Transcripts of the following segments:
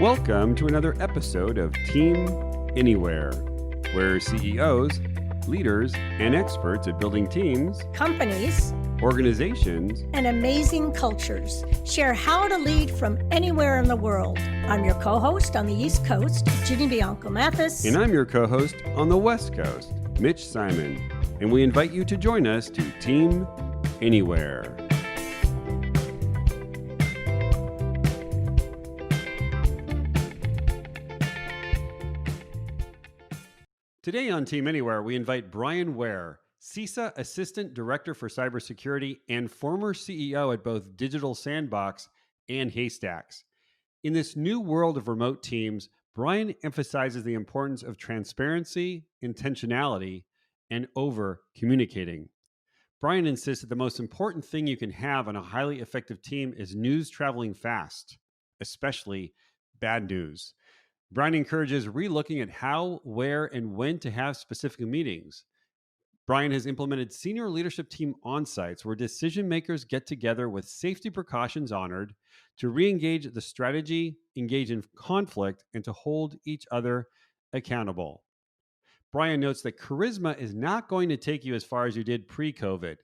Welcome to another episode of Team Anywhere, where CEOs, leaders, and experts at building teams, companies, organizations, and amazing cultures share how to lead from anywhere in the world. I'm your co-host on the East Coast, Ginny Bianco Mathis. And I'm your co-host on the West Coast, Mitch Simon. And we invite you to join us to Team Anywhere. Today on Team Anywhere, we invite Bryan Ware, CISA Assistant Director for Cybersecurity and former CEO at both Digital Sandbox and Haystax. In this new world of remote teams, Bryan emphasizes the importance of transparency, intentionality, and over-communicating. Bryan insists that the most important thing you can have on a highly effective team is news traveling fast, especially bad news. Bryan encourages relooking at how, where, and when to have specific meetings. Bryan has implemented senior leadership team on-sites where decision makers get together with safety precautions honored to re-engage the strategy, engage in conflict, and to hold each other accountable. Bryan notes that charisma is not going to take you as far as you did pre-COVID.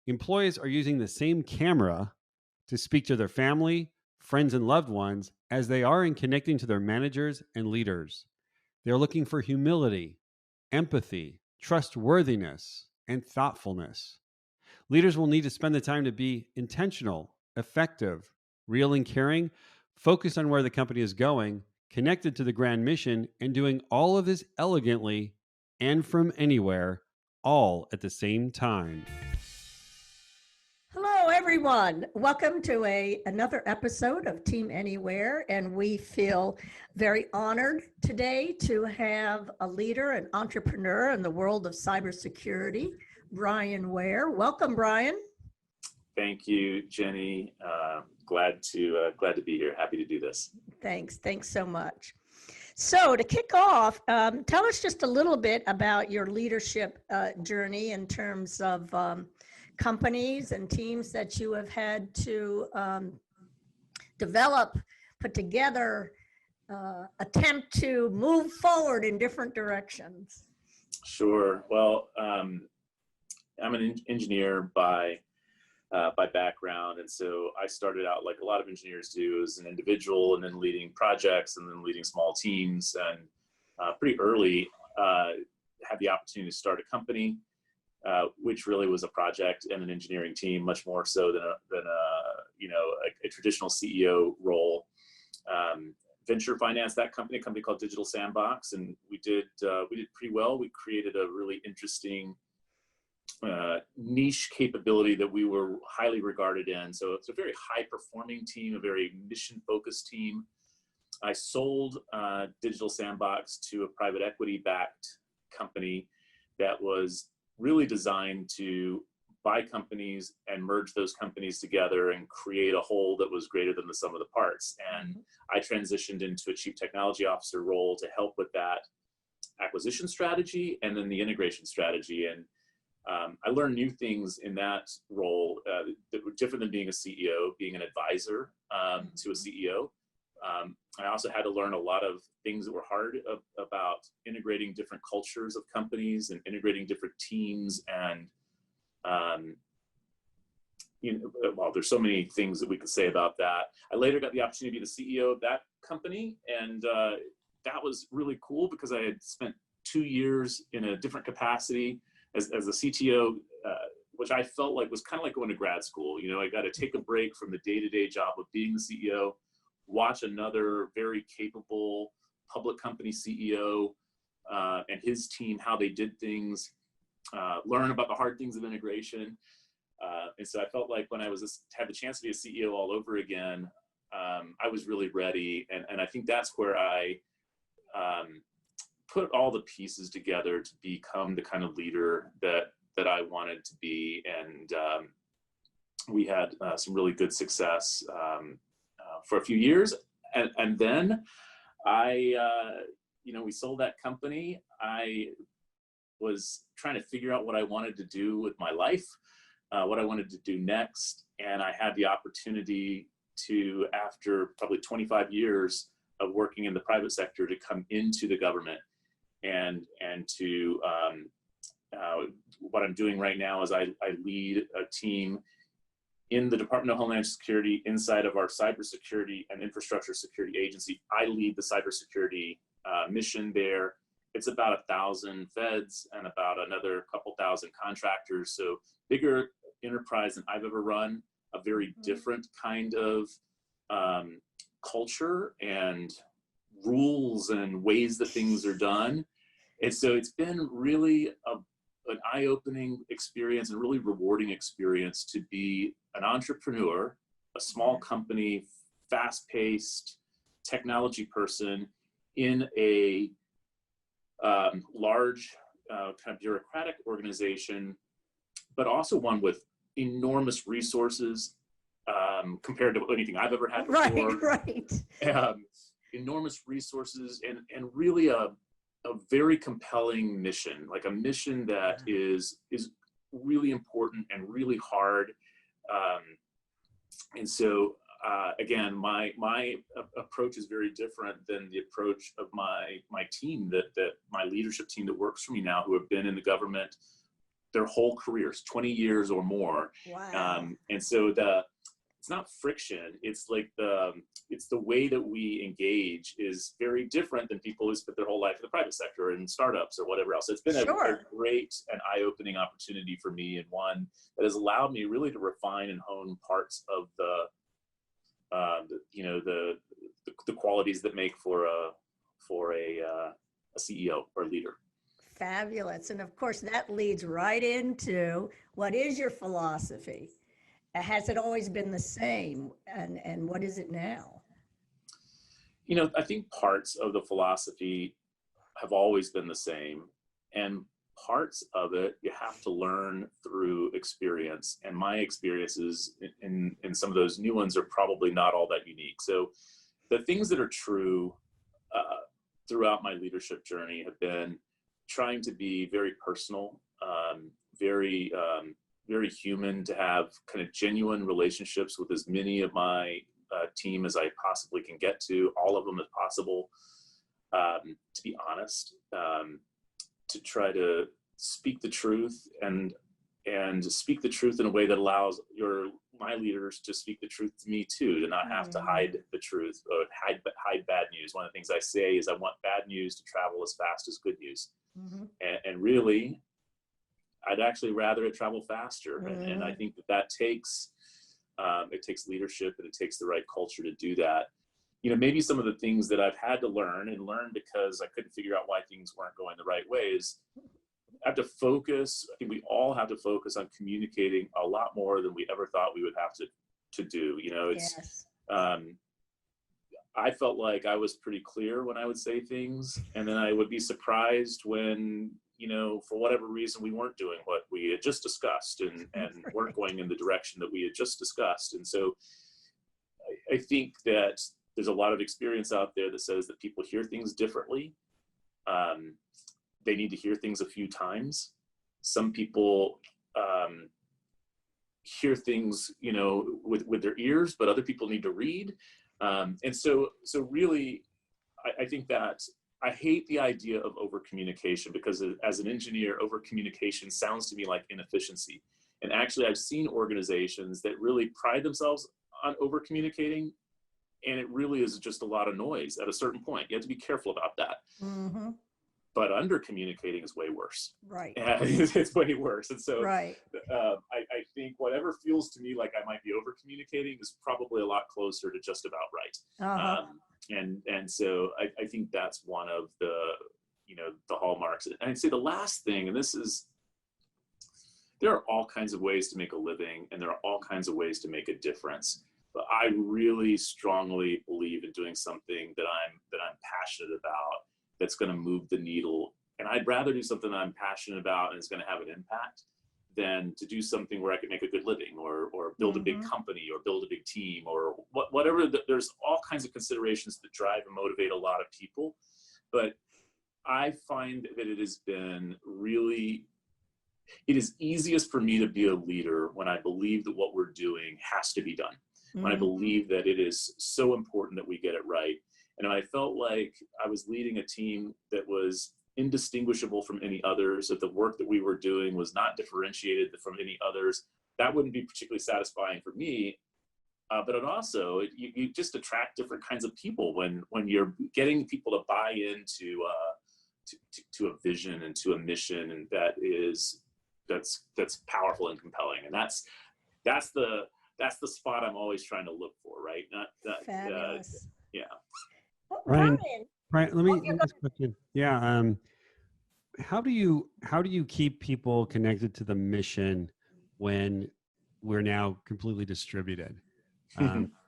Employees are using the same camera to speak to their family, friends, and loved ones as they are in connecting to their managers and leaders. They're looking for humility, empathy, trustworthiness, and thoughtfulness. Leaders will need to spend the time to be intentional, effective, real and caring, focused on where the company is going, connected to the grand mission, and doing all of this elegantly and from anywhere, all at the same time. Hello, everyone. Welcome to another episode of Team Anywhere, and we feel very honored today to have a leader and entrepreneur in the world of cybersecurity, Bryan Ware. Welcome, Bryan. Thank you, Jenny. Glad to be here. Happy to do this. Thanks so much. So to kick off, tell us just a little bit about your leadership journey in terms of companies and teams that you have had to develop, put together, attempt to move forward in different directions. Sure. Well, I'm an engineer by background, and so I started out like a lot of engineers do as an individual, and then leading projects, and then leading small teams, and pretty early had the opportunity to start a company. Which really was a project and an engineering team, much more so than a traditional CEO role. Venture financed that company, a company called Digital Sandbox, and we did pretty well. We created a really interesting niche capability that we were highly regarded in. So it's a very high performing team, a very mission focused team. I sold Digital Sandbox to a private equity backed company that was really designed to buy companies and merge those companies together and create a whole that was greater than the sum of the parts. And I transitioned into a chief technology officer role to help with that acquisition strategy and then the integration strategy. And I learned new things in that role that were different than being a CEO, being an advisor to a CEO. I also had to learn a lot of things that were hard about integrating different cultures of companies and integrating different teams. And, well, there's so many things that we could say about that. I later got the opportunity to be the CEO of that company. And that was really cool because I had spent 2 years in a different capacity as a CTO, which I felt like was kind of like going to grad school. You know, I got to take a break from the day-to-day job of being the CEO, watch another very capable public company CEO and his team, how they did things, learn about the hard things of integration. And so I felt like when I had the chance to be a CEO all over again, I was really ready. And I think that's where I put all the pieces together to become the kind of leader that I wanted to be. And we had some really good success for a few years, and then we sold that company. I was trying to figure out what I wanted to do with my life, what I wanted to do next, and I had the opportunity to, after probably 25 years of working in the private sector to come into the government and to what I'm doing right now is I lead a team in the Department of Homeland Security inside of our cybersecurity and infrastructure security agency. I lead the cybersecurity mission there. It's about 1,000 feds and about another couple thousand contractors. So bigger enterprise than I've ever run, a very different kind of culture and rules and ways that things are done. And so it's been really an eye-opening experience and really rewarding experience to be an entrepreneur, a small company, fast-paced technology person in a large kind of bureaucratic organization, but also one with enormous resources compared to anything I've ever had before. Right. Enormous resources and really a very compelling mission, like a mission that is really important and really hard. And so again, my approach is very different than the approach of my team, that my leadership team that works for me now, who have been in the government their whole careers, 20 years or more. Wow. And so it's not friction. It's like it's the way that we engage is very different than people who spent their whole life in the private sector and startups or whatever else. So it's been a great and eye-opening opportunity for me, and one that has allowed me really to refine and hone parts of the qualities that make for a CEO or leader. Fabulous. And of course, that leads right into what is your philosophy? Has it always been the same? And what is it now? I think parts of the philosophy have always been the same. And parts of it you have to learn through experience. And my experiences in some of those new ones are probably not all that unique. So the things that are true throughout my leadership journey have been trying to be very personal, very human, to have kind of genuine relationships with as many of my team as I possibly can get to, all of them as possible, to be honest, to try to speak the truth and speak the truth in a way that allows my leaders to speak the truth to me too, to not have to hide the truth or hide bad news. One of the things I say is I want bad news to travel as fast as good news. And really, I'd actually rather it travel faster. And I think that takes, it takes leadership and it takes the right culture to do that. Maybe some of the things that I've had to learn because I couldn't figure out why things weren't going the right ways. I have to focus. I think we all have to focus on communicating a lot more than we ever thought we would have to do. I felt like I was pretty clear when I would say things, and then I would be surprised when, for whatever reason, we weren't doing what we had just discussed and weren't going in the direction that we had just discussed. And so I think that there's a lot of experience out there that says that people hear things differently. They need to hear things a few times. Some people hear things, with their ears, but other people need to read. And so really, I think that I hate the idea of over-communication, because as an engineer, over-communication sounds to me like inefficiency. And actually, I've seen organizations that really pride themselves on over-communicating, and it really is just a lot of noise at a certain point. You have to be careful about that. But under-communicating is way worse. Right. It's way worse. And so I think whatever feels to me like I might be over-communicating is probably a lot closer to just about right. And so I think that's one of the hallmarks. And I'd say the last thing, and there are all kinds of ways to make a living, and there are all kinds of ways to make a difference. But I really strongly believe in doing something that I'm passionate about, that's going to move the needle. And I'd rather do something that I'm passionate about and is going to have an impact than to do something where I can make a good living or build a big company or build a big team or whatever. There's all kinds of considerations that drive and motivate a lot of people. But I find that it is easiest for me to be a leader when I believe that what we're doing has to be done. When I believe that it is so important that we get it right. And I felt like I was leading a team that was indistinguishable from any others, that the work that we were doing was not differentiated from any others. That wouldn't be particularly satisfying for me. But it also, you just attract different kinds of people when you're getting people to buy into to a vision and to a mission, and that's powerful and compelling. And that's the spot I'm always trying to look for, right? Not that. Fabulous. Yeah. Well, Brian, Bryan, let me ask a question. Yeah. How do you keep people connected to the mission when we're now completely distributed?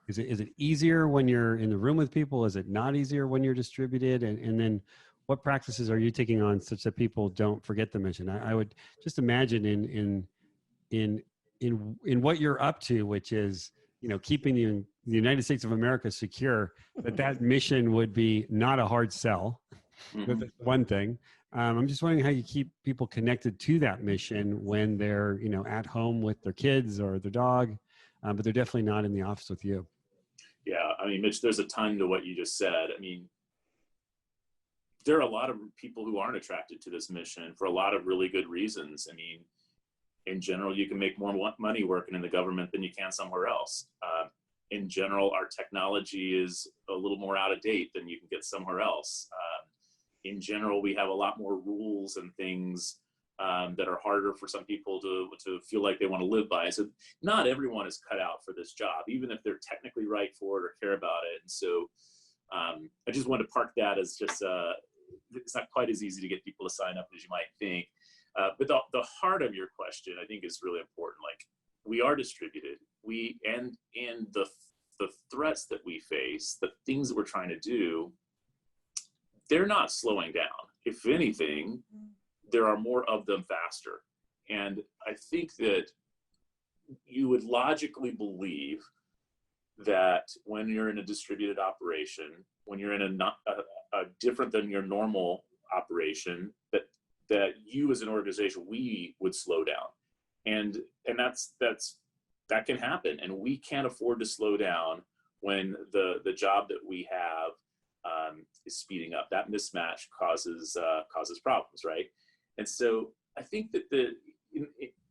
Is it easier when you're in the room with people? Is it not easier when you're distributed? And then what practices are you taking on such that people don't forget the mission? I would just imagine in what you're up to, which is, keeping the United States of America secure, that mission would be not a hard sell. Mhm. That's one thing. I'm just wondering how you keep people connected to that mission when they're, at home with their kids or their dog, but they're definitely not in the office with you. Yeah, I mean, Mitch, there's a ton to what you just said. I mean, there are a lot of people who aren't attracted to this mission for a lot of really good reasons. I mean, in general, you can make more money working in the government than you can somewhere else. In general, our technology is a little more out of date than you can get somewhere else. In general, we have a lot more rules and things that are harder for some people to feel like they want to live by. So not everyone is cut out for this job, even if they're technically right for it or care about it. And so I just want to park that as just, it's not quite as easy to get people to sign up as you might think. But the heart of your question, I think, is really important. Like, we are distributed. And the threats that we face, the things that we're trying to do, they're not slowing down. If anything, there are more of them faster. And I think that you would logically believe that when you're in a distributed operation, when you're in a different than your normal operation, that you as an organization, we would slow down. And that can happen. And we can't afford to slow down when the job that we have is speeding up. That mismatch causes problems, right? And so I think that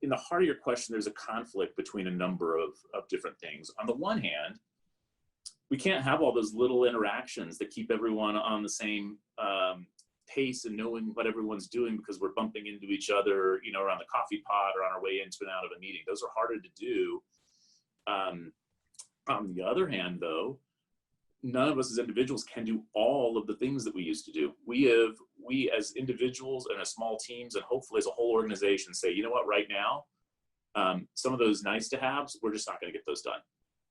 in the heart of your question, there's a conflict between a number of different things. On the one hand, we can't have all those little interactions that keep everyone on the same pace and knowing what everyone's doing, because we're bumping into each other, around the coffee pot or on our way into and out of a meeting. Those are harder to do. On the other hand, though, none of us as individuals can do all of the things that we used to do. We as individuals and as small teams, and hopefully as a whole organization, say, you know what, right now, some of those nice to haves, we're just not going to get those done.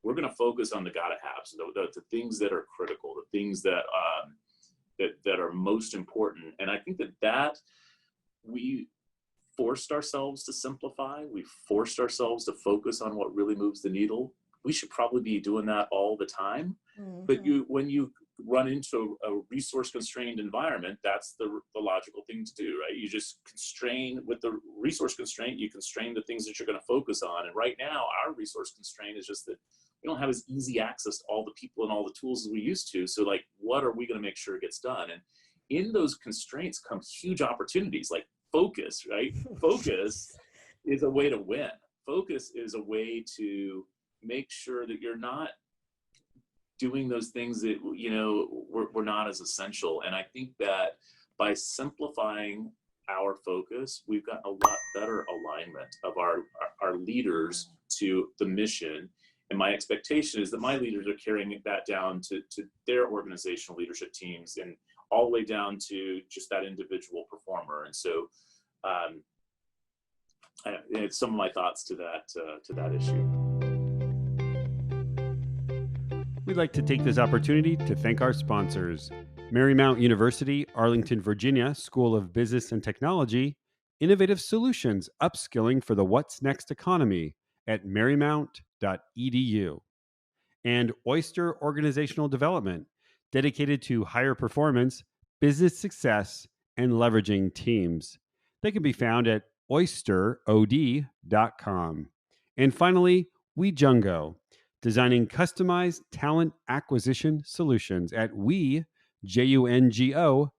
We're going to focus on the gotta haves, the things that are critical, the things that are most important. And I think that we forced ourselves to simplify. We forced ourselves to focus on what really moves the needle. We should probably be doing that all the time. Mm-hmm. But when you run into a resource constrained environment, that's the logical thing to do, right? You just constrain with the resource constraint, you constrain the things that you're going to focus on. And right now, our resource constraint is just that we don't have as easy access to all the people and all the tools as we used to. So like, what are we going to make sure gets done? And in those constraints come huge opportunities, like focus, right? Focus is a way to win. Focus is a way to make sure that you're not doing those things that, we're not as essential. And I think that by simplifying our focus, we've got a lot better alignment of our leaders to the mission. And my expectation is that my leaders are carrying that down to their organizational leadership teams and all the way down to just that individual performer. And so it's some of my thoughts to that issue. We'd like to take this opportunity to thank our sponsors: Marymount University, Arlington, Virginia, School of Business and Technology, innovative solutions upskilling for the what's next economy at marymount.edu. And Oyster Organizational Development, dedicated to higher performance, business success, and leveraging teams. They can be found at oysterod.com. And finally, WeJungo, designing customized talent acquisition solutions at jungo.com.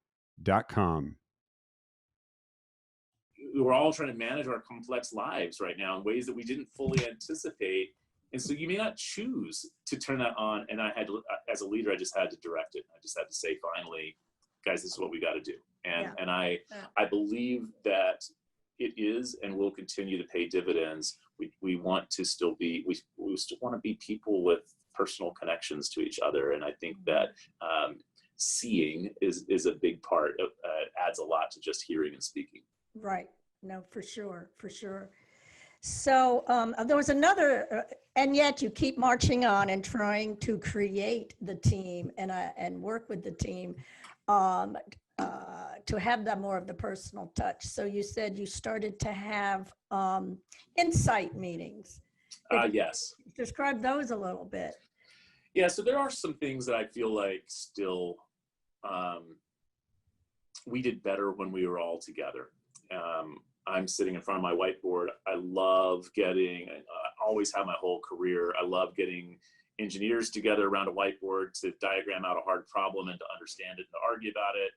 We're all trying to manage our complex lives right now in ways that we didn't fully anticipate. And so you may not choose to turn that on. And I had to, as a leader, I just had to direct it. I just had to say, finally, guys, this is what we got to do. And I believe that it is and will continue to pay dividends. We want to still be, we still want to be people with personal connections to each other. And I think that seeing is a big part of, adds a lot to just hearing and speaking. Right. No, for sure. So there was another, and yet you keep marching on and trying to create the team and work with the team to have that more of the personal touch. So you said you started to have insight meetings. Yes. Describe those a little bit. Yeah, so there are some things that I feel like still we did better when we were all together. I'm sitting in front of my whiteboard. I love getting, I always have my whole career, I love getting engineers together around a whiteboard to diagram out a hard problem and to understand it and to argue about it.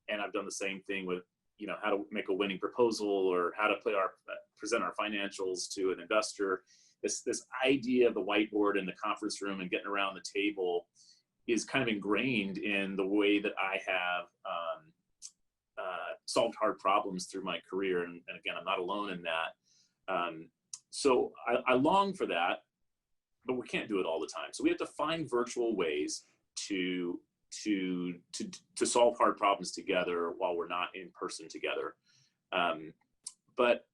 And I've done the same thing with, how to make a winning proposal or how to present our financials to an investor. This idea of the whiteboard in the conference room and getting around the table is kind of ingrained in the way that I have solved hard problems through my career. And again, I'm not alone in that. So I long for that, but we can't do it all the time. So we have to find virtual ways to solve hard problems together while we're not in person together. But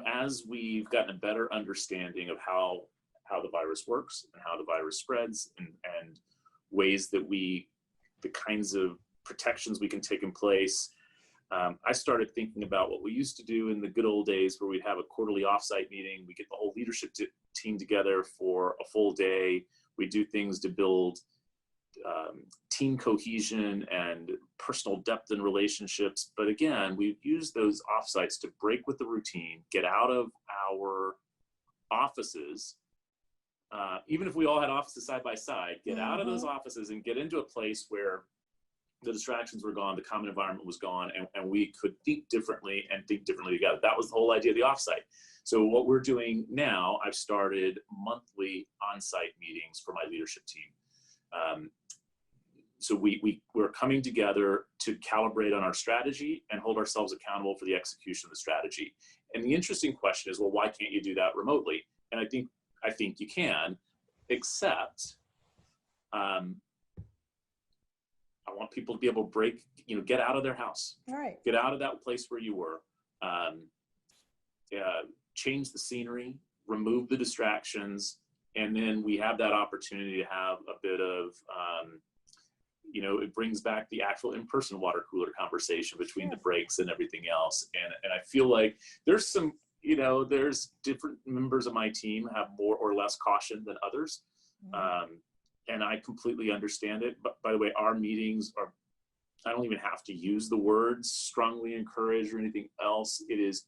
as we've gotten a better understanding of how the virus works and how the virus spreads and ways that the kinds of protections we can take in place, I started thinking about what we used to do in the good old days where we'd have a quarterly offsite meeting. We get the whole leadership team together for a full day. We do things to build team cohesion and personal depth in relationships. But again, we use those offsites to break with the routine, get out of our offices. Even if we all had offices side by side, get out of those offices and get into a place where the distractions were gone, the common environment was gone, and we could think differently and think differently together. That was the whole idea of the offsite. So what we're doing now, I've started monthly on-site meetings for my leadership team. So we're coming together to calibrate on our strategy and hold ourselves accountable for the execution of the strategy. And the interesting question is, well, why can't you do that remotely? And I think you can, except I want people to be able to break, get out of their house, right? Get out of that place where you were, change the scenery, remove the distractions, and then we have that opportunity to have a bit of, it brings back the actual in-person water cooler conversation between the breaks and everything else. And I feel like there's some, there's different members of my team have more or less caution than others. And I completely understand it. But by the way, our meetings I don't even have to use the words strongly encourage or anything else. It is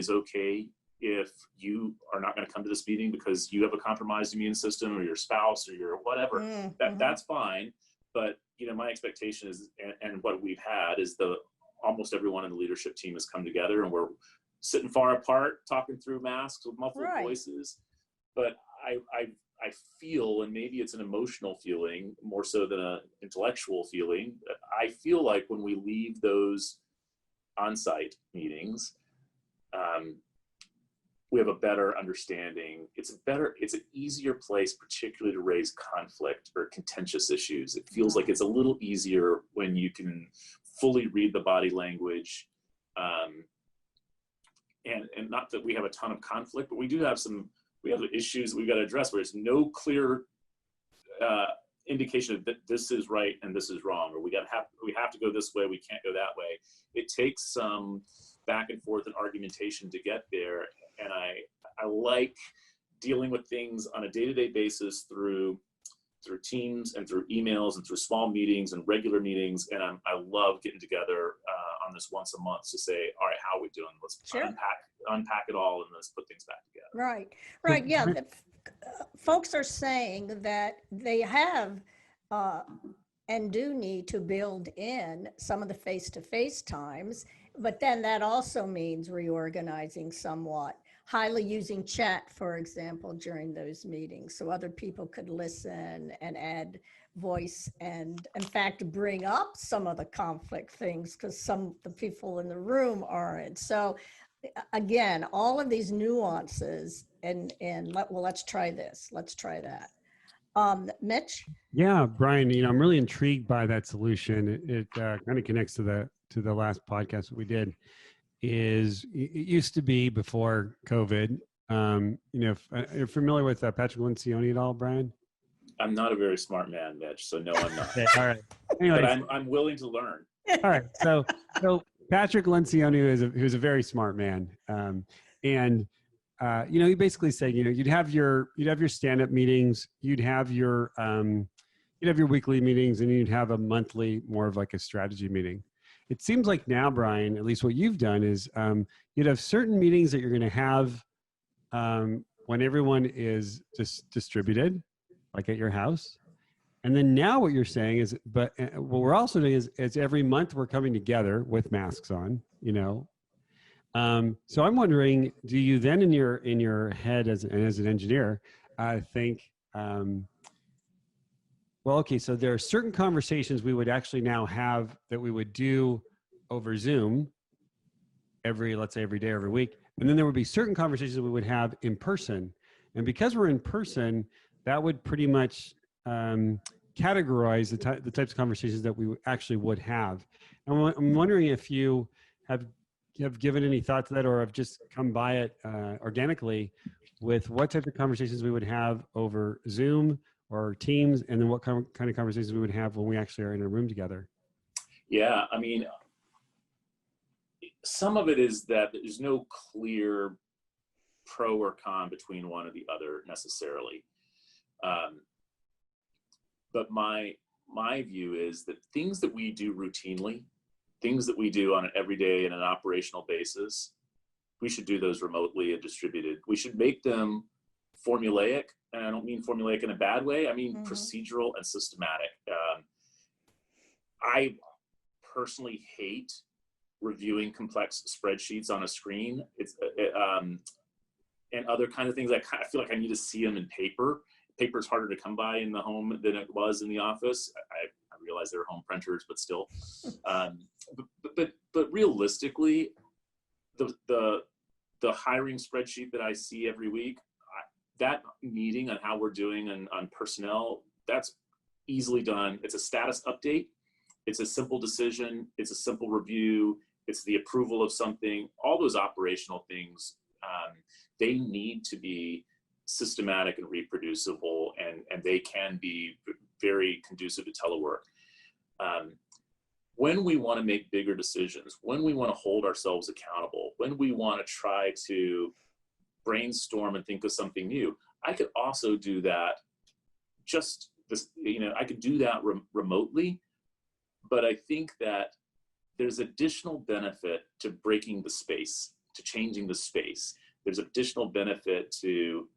okay if you are not going to come to this meeting because you have a compromised immune system or your spouse or your whatever. That's fine. But my expectation is, and what we've had is almost everyone in the leadership team has come together and we're sitting far apart, talking through masks with muffled voices. But I feel, and maybe it's an emotional feeling more so than an intellectual feeling, I feel like when we leave those on-site meetings, we have a better understanding. It's an easier place, particularly to raise conflict or contentious issues. It feels like it's a little easier when you can fully read the body language. And not that we have a ton of conflict, but we have issues that we've got to address where there's no clear indication that this is right and this is wrong, or we have to go this way, we can't go that way. It takes some back and forth and argumentation to get there. And I like dealing with things on a day-to-day basis through Teams and through emails and through small meetings and regular meetings. And I love getting together on this once a month to say, all right, how are we doing? Let's unpack it all and let's put things back together. Right. Yeah. folks are saying that they have and do need to build in some of the face-to-face times, but then that also means reorganizing somewhat, highly using chat, for example, during those meetings, so other people could listen and add voice and, in fact, bring up some of the conflict things because some of the people in the room aren't. So again, all of these nuances and let's try this, let's try that. Mitch? Yeah, Brian, I'm really intrigued by that solution. It kind of connects to the last podcast that we did. It used to be before COVID. If you're familiar with Patrick Lencioni at all, Brian? I'm not a very smart man, Mitch, so no, I'm not. Okay, all right. Anyways, but I'm willing to learn. All right. So Patrick Lencioni who's a very smart man. He basically said, you'd have your stand-up meetings, you'd have your weekly meetings, and you'd have a monthly, more of like a strategy meeting. It seems like now, Brian, at least what you've done is you'd have certain meetings that you're going to have when everyone is just distributed, like at your house. And then now what you're saying is, but what we're also doing is every month we're coming together with masks on, So I'm wondering, do you then in your head as an engineer think, so there are certain conversations we would actually now have that we would do over Zoom let's say every day, every week. And then there would be certain conversations we would have in person. And because we're in person, that would pretty much categorize the types of conversations that we actually would have. And I'm wondering if you have given any thought to that, or have just come by it organically with what type of conversations we would have over Zoom or Teams, and then what kind of conversations we would have when we actually are in a room together. Yeah, I mean, some of it is that there's no clear pro or con between one or the other necessarily. But my view is that things that we do routinely, things that we do on an everyday and an operational basis, we should do those remotely and distributed. We should make them formulaic, and I don't mean formulaic in a bad way. I mean procedural and systematic. I personally hate reviewing complex spreadsheets on a screen. And other kind of things. I feel like I need to see them in paper. Paper is harder to come by in the home than it was in the office. I realize they're home printers, but still. But realistically, the hiring spreadsheet that I see every week, that meeting on how we're doing on personnel, that's easily done. It's a status update. It's a simple decision. It's a simple review. It's the approval of something. All those operational things, they need to be systematic and reproducible, and they can be very conducive to telework. When we want to make bigger decisions, when we want to hold ourselves accountable, when we want to try to brainstorm and think of something new, I could also do that I could do that remotely, but I think that there's additional benefit to breaking the space, to changing the space. There's additional benefit to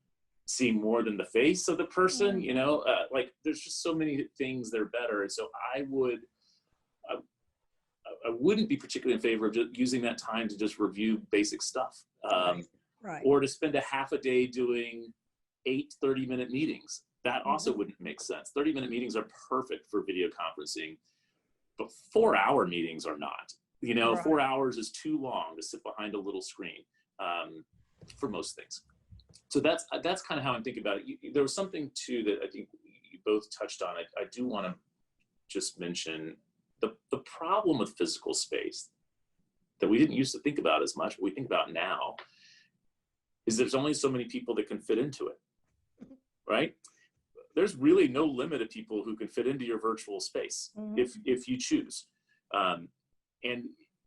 seeing more than the face of the person, there's just so many things that are better. And so I wouldn't be particularly in favor of just using that time to just review basic stuff. Right. Or to spend a half a day doing 8 30-minute meetings. That also wouldn't make sense. 30-minute meetings are perfect for video conferencing, but 4-hour meetings are not. Right. 4 hours is too long to sit behind a little screen for most things. So that's kind of how I'm thinking about it. There was something too that I think you both touched on. I do want to just mention the problem with physical space that we didn't used to think about as much, but we think about now, is there's only so many people that can fit into it, right? There's really no limit of people who can fit into your virtual space if you choose. And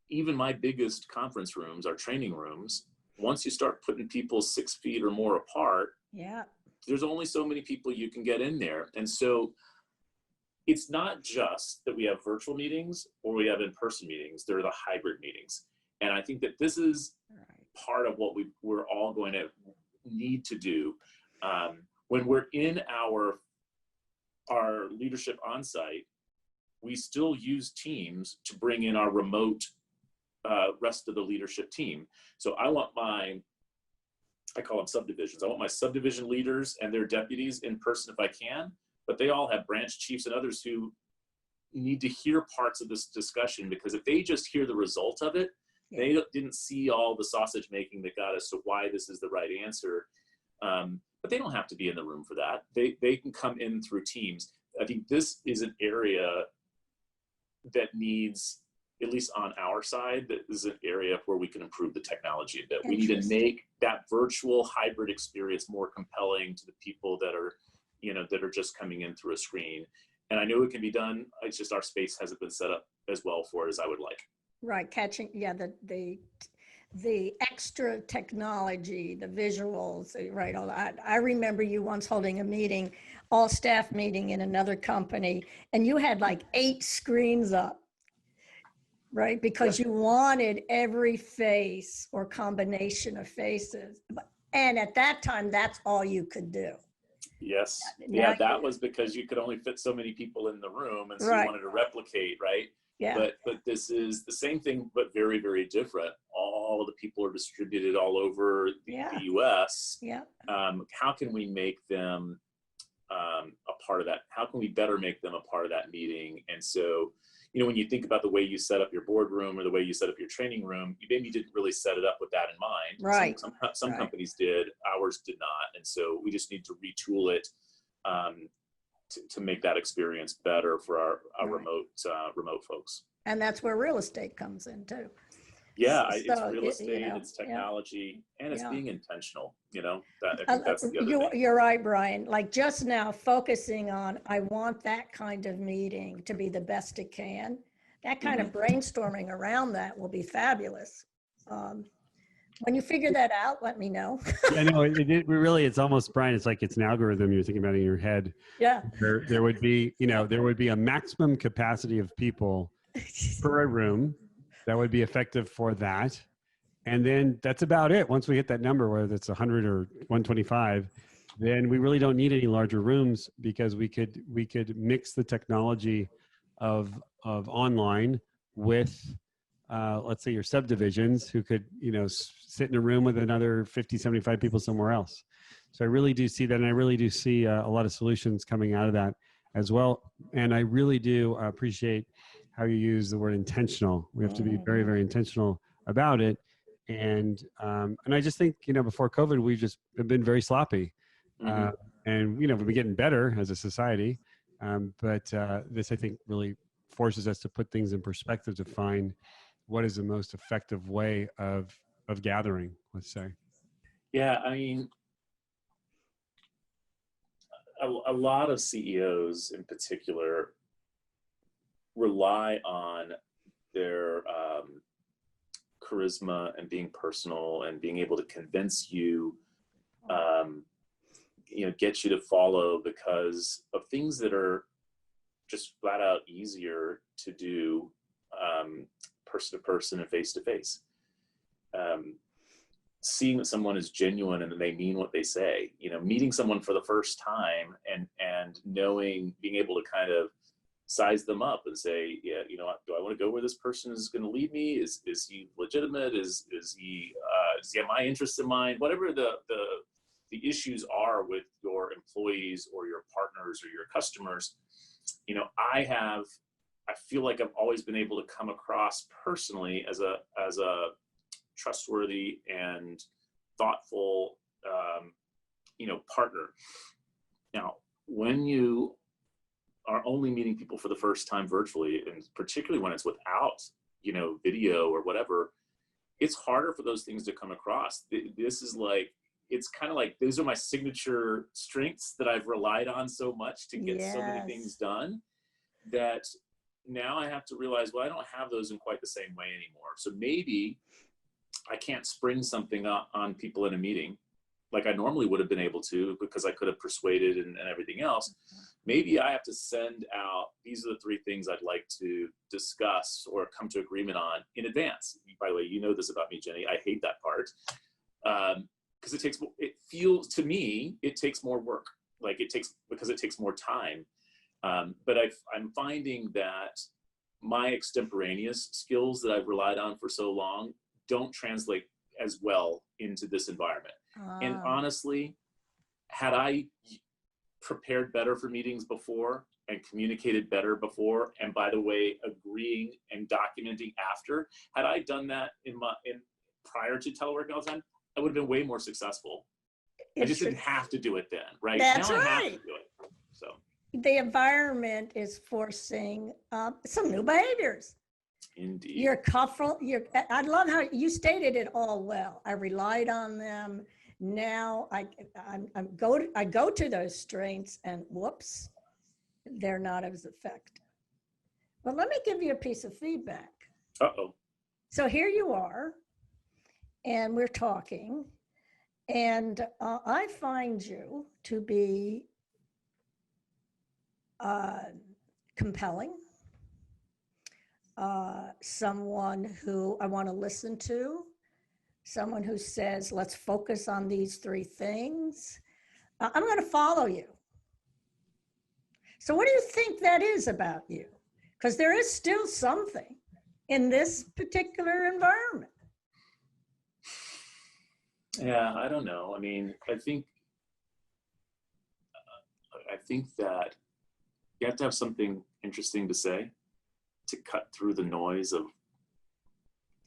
even my biggest conference rooms, our training rooms, once you start putting people 6 feet or more apart, there's only so many people you can get in there. And so it's not just that we have virtual meetings or we have in-person meetings, they're the hybrid meetings. And I think that this is part of what we're all going to need to do. When we're in our leadership on-site, we still use Teams to bring in our remote rest of the leadership team. So I call them subdivisions. I want my subdivision leaders and their deputies in person if I can, but they all have branch chiefs and others who need to hear parts of this discussion, because if they just hear the result of it, they didn't see all the sausage making that got us to why this is the right answer. But they don't have to be in the room for that. They can come in through Teams. I think this is an area that needs, at least on our side, that is an area where we can improve the technology a bit. We need to make that virtual hybrid experience more compelling to the people that are, that are just coming in through a screen. And I know it can be done. It's just our space hasn't been set up as well for it as I would like. Right, catching, the extra technology, the visuals, right? All that. I remember you once holding a meeting, all staff meeting in another company, and you had like 8 screens up, right? Because you wanted every face or combination of faces. And at that time, that's all you could do. Yes. Yeah, that was because you could only fit so many people in the room, and so you wanted to replicate, right? Yeah. But this is the same thing, but very, very different. All of the people are distributed all over the US. Yeah. How can we make them a part of that? How can we better make them a part of that meeting? And so, when you think about the way you set up your boardroom or the way you set up your training room, you maybe didn't really set it up with that in mind. Right. Some companies did, ours did not. And so we just need to retool it to make that experience better for our remote folks. And that's where real estate comes in too. Yeah, it's real estate, it's technology, and it's being intentional. I think that's the other thing. You're right, Bryan. Like just now, focusing on, I want that kind of meeting to be the best it can. That kind of brainstorming around that will be fabulous. When you figure that out, let me know. I know it's almost, Bryan, it's like it's an algorithm you're thinking about in your head. Yeah. There would be, there would be a maximum capacity of people per room that would be effective for that. And then that's about it. Once we hit that number, whether it's 100 or 125, then we really don't need any larger rooms, because we could mix the technology of online with, let's say, your subdivisions who could, sit in a room with another 50, 75 people somewhere else. So I really do see that. And I really do see a lot of solutions coming out of that as well. And I really do appreciate how you use the word intentional. We have to be very, very intentional about it. And I just think, before COVID, we've just been very sloppy. And, we've been getting better as a society. But this, I think, really forces us to put things in perspective to find what is the most effective way of gathering, let's say. Yeah, I mean, a lot of CEOs in particular rely on their charisma and being personal and being able to convince you, get you to follow because of things that are just flat out easier to do person to person and face to face. Seeing that someone is genuine and that they mean what they say, meeting someone for the first time and knowing, being able to kind of size them up and say, yeah, do I want to go where this person is going to lead me? Is he legitimate? Does he have my interests in mind? Whatever the issues are with your employees or your partners or your customers, I feel like I've always been able to come across personally as a trustworthy and thoughtful, partner. Now, when you are only meeting people for the first time virtually, and particularly when it's without, video or whatever, it's harder for those things to come across. This is like, it's kind of like, those are my signature strengths that I've relied on so much to get so many things done, that now I have to realize, well, I don't have those in quite the same way anymore. So maybe I can't spring something on people in a meeting like I normally would have been able to, because I could have persuaded and everything else. Maybe I have to send out, these are the 3 things I'd like to discuss or come to agreement on in advance. By the way, you know this about me, Jenny. I hate that part because it feels to me, it takes more work. like it takes more time. But I'm finding that my extemporaneous skills that I've relied on for so long don't translate as well into this environment. And honestly, had I prepared better for meetings before and communicated better before, and by the way, agreeing and documenting after, had I done that in prior to teleworking all the time, I would have been way more successful. I just didn't have to do it then, right? That's now I right. have to do it. So the environment is forcing some new behaviors. Indeed. I love how you stated it all well. I relied on them. Now I go to those strengths and whoops, they're not as effective. But let me give you a piece of feedback. Uh-oh. So here you are, and we're talking, and I find you to be compelling, someone who I want to listen to, someone who says, let's focus on these three things. I'm going to follow you. So what do you think that is about you? Because there is still something in this particular environment. Yeah, I don't know. I mean, I think that you have to have something interesting to say to cut through the noise of,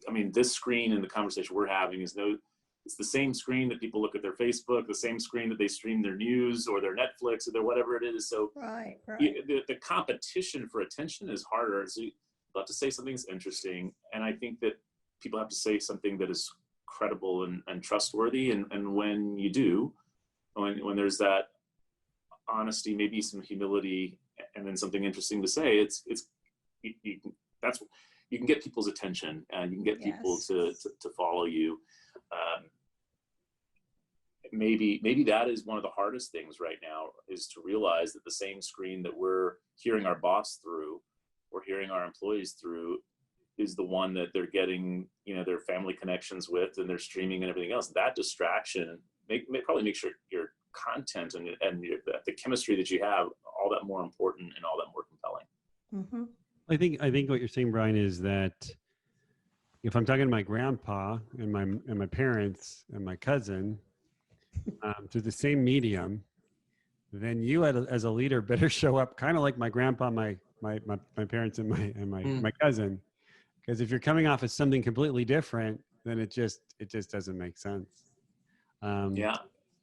I mean, this screen and the conversation we're having it's the same screen that people look at their Facebook, the same screen that they stream their news or their Netflix or their whatever it is. So right. The competition for attention is harder. So you have to say something that's interesting. And I think that people have to say something that is credible and trustworthy. And when you do, when there's that honesty, maybe some humility, and then something interesting to say, you can get people's attention, and you can get people to follow you. Maybe that is one of the hardest things right now, is to realize that the same screen that we're hearing our boss through, or hearing our employees through, is the one that they're getting, their family connections with, and they're streaming and everything else. That distraction probably makes your content and the chemistry that you have all that more important and all that more compelling. Mm-hmm. I think what you're saying, Bryan, is that if I'm talking to my grandpa and my parents and my cousin through the same medium, then you as a leader better show up kind of like my grandpa, my parents, and my cousin. Because if you're coming off as something completely different, then it just doesn't make sense. Yeah.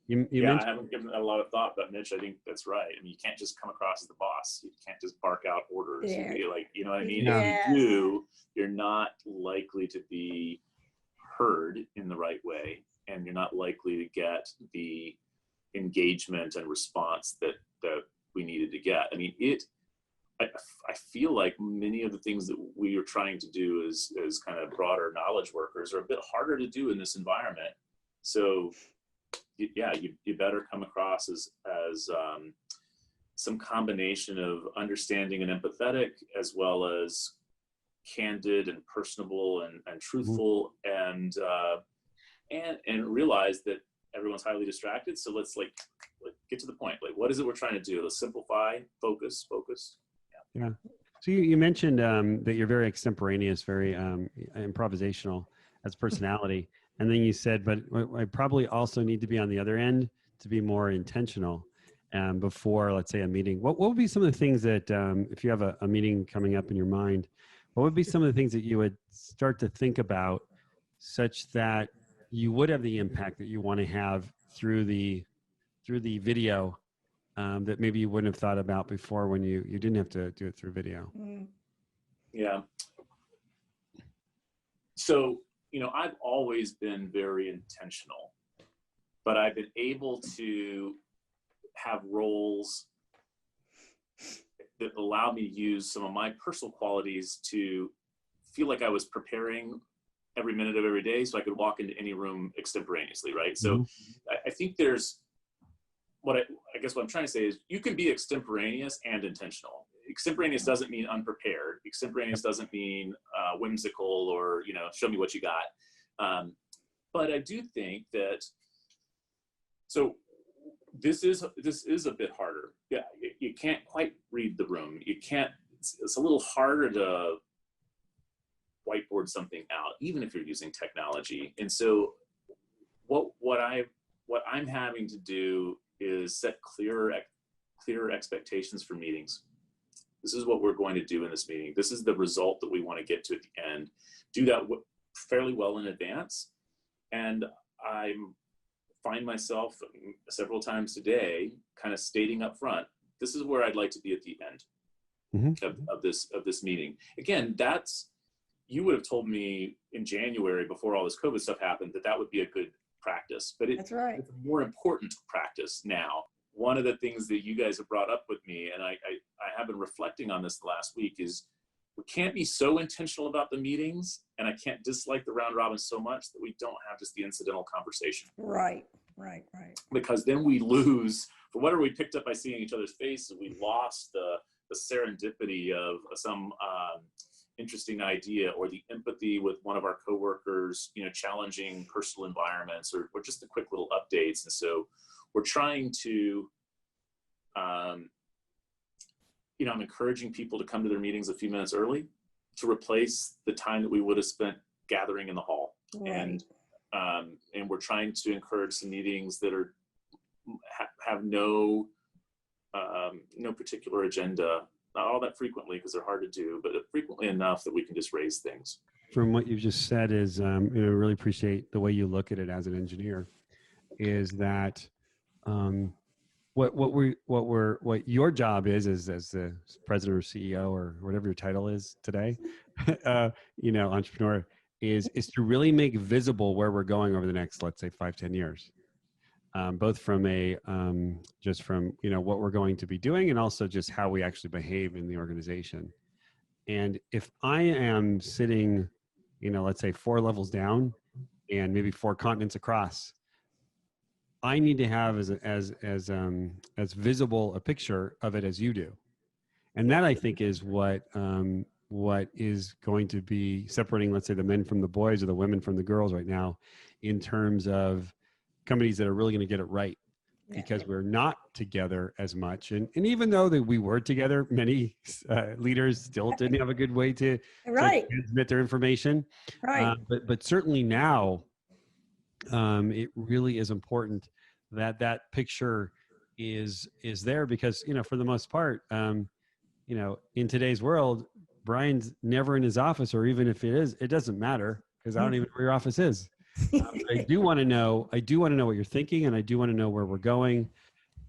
You I haven't given that a lot of thought, but Mitch, I think that's right. I mean, you can't just come across as the boss. You can't just bark out orders. Yeah. You know what I mean? Yes. If you do, you're not likely to be heard in the right way, and you're not likely to get the engagement and response that we needed to get. I mean, I feel like many of the things that we are trying to do as kind of broader knowledge workers are a bit harder to do in this environment. So yeah, you better come across as some combination of understanding and empathetic, as well as candid and personable and truthful, and realize that everyone's highly distracted. So let's get to the point. Like, what is it we're trying to do? Let's simplify, focus. Yeah. So you mentioned that you're very extemporaneous, very improvisational as personality. And then you said, but I probably also need to be on the other end to be more intentional before, let's say, a meeting. What would be some of the things that, if you have a meeting coming up in your mind, what would be some of the things that you would start to think about such that you would have the impact that you want to have through the video that maybe you wouldn't have thought about before when you didn't have to do it through video? Yeah. So, I've always been very intentional, but I've been able to have roles that allow me to use some of my personal qualities to feel like I was preparing every minute of every day so I could walk into any room extemporaneously, right? So I think there's, I guess what I'm trying to say is, you can be extemporaneous and intentional. Extemporaneous doesn't mean unprepared. Extemporaneous doesn't mean whimsical or, show me what you got. But I do think that, so this is a bit harder. Yeah, you can't quite read the room. You can't. It's a little harder to whiteboard something out, even if you're using technology. And so, what I'm having to do is set clearer expectations for meetings. This is what we're going to do in this meeting. This is the result that we want to get to at the end. Do that fairly well in advance. And I find myself several times today kind of stating up front, this is where I'd like to be at the end of this meeting. Again, you would have told me in January before all this COVID stuff happened that would be a good practice, but That's right. it's a more important practice now. One of the things that you guys have brought up with me, and I have been reflecting on this the last week, is we can't be so intentional about the meetings, and I can't dislike the round robin so much that we don't have just the incidental conversation. Right. Because then we lose, for whatever we picked up by seeing each other's faces, we lost the serendipity of some interesting idea, or the empathy with one of our coworkers, challenging personal environments, or just the quick little updates. And so we're trying to, I'm encouraging people to come to their meetings a few minutes early to replace the time that we would have spent gathering in the hall. Right. And we're trying to encourage some meetings that have no particular agenda, not all that frequently because they're hard to do, but frequently enough that we can just raise things. From what you've just said is, really appreciate the way you look at it as an engineer, is that what your job is as the president or CEO or whatever your title is today, entrepreneur, is to really make visible where we're going over the next, let's say, 5-10 years. Both from what we're going to be doing, and also just how we actually behave in the organization. And if I am sitting, let's say 4 levels down and maybe 4 continents across, I need to have as visible a picture of it as you do. And that, I think, is what is going to be separating, let's say, the men from the boys or the women from the girls right now, in terms of companies that are really going to get it right, because we're not together as much. And even though that we were together, many leaders still didn't have a good way to transmit their information. Right. But certainly now, it really is important that picture is there, because, for the most part, in today's world, Brian's never in his office, or even if it is, it doesn't matter, because I don't even know where your office is. I do want to know what you're thinking, and I do want to know where we're going,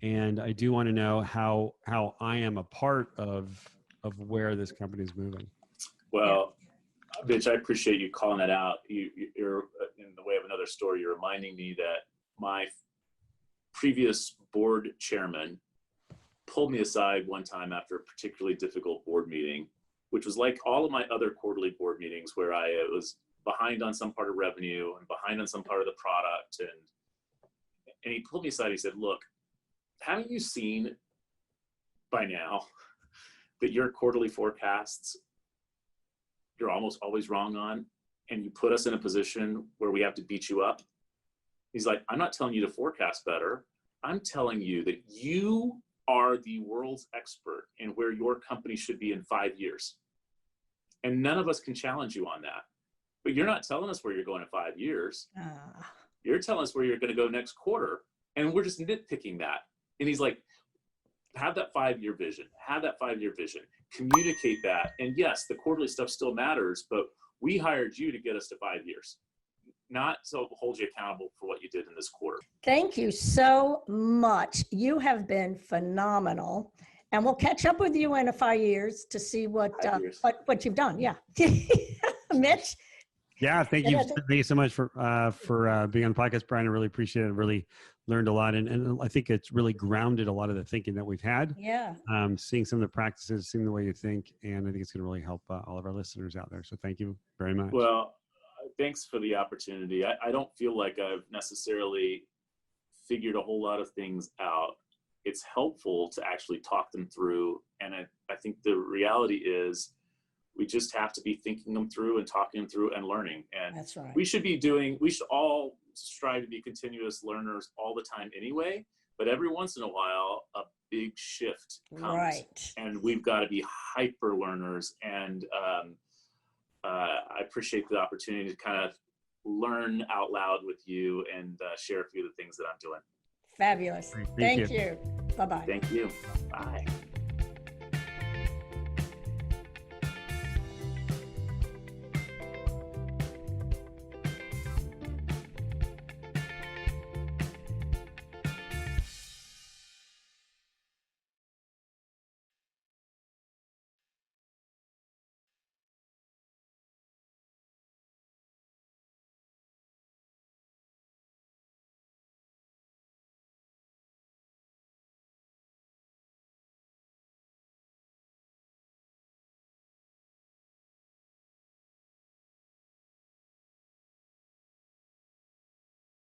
and I do want to know how I am a part of where this company is moving. Well, Mitch, I appreciate you calling that out. You're, in the way of another story, you're reminding me that my previous board chairman pulled me aside one time after a particularly difficult board meeting, which was like all of my other quarterly board meetings, where I was behind on some part of revenue and behind on some part of the product. And he pulled me aside. He said, look, haven't you seen by now that your quarterly forecasts, you're almost always wrong on, and you put us in a position where we have to beat you up? He's like, I'm not telling you to forecast better. I'm telling you that you are the world's expert in where your company should be in 5 years. And none of us can challenge you on that. But you're not telling us where you're going in 5 years. You're telling us where you're going to go next quarter. And we're just nitpicking that. And he's like, have that 5-year vision. Have that 5-year vision. Communicate that. And yes, the quarterly stuff still matters, but we hired you to get us to 5 years, not to hold you accountable for what you did in this quarter. Thank you so much. You have been phenomenal. And we'll catch up with you in 5 years to see what you've done. Yeah. Mitch? Yeah, thank you so much for being on the podcast, Brian. I really appreciate it. Really learned a lot, and I think it's really grounded a lot of the thinking that we've had. Yeah. Seeing some of the practices, seeing the way you think, and I think it's going to really help all of our listeners out there. So thank you very much. Well, thanks for the opportunity. I don't feel like I've necessarily figured a whole lot of things out. It's helpful to actually talk them through, and I think the reality is, we just have to be thinking them through and talking them through and learning. And that's right. We should all strive to be continuous learners all the time anyway, but every once in a while, a big shift comes, Right. and we've got to be hyper learners. And I appreciate the opportunity to kind of learn out loud with you and share a few of the things that I'm doing. Fabulous. Great. Thank you. Bye-bye. Thank you. Bye.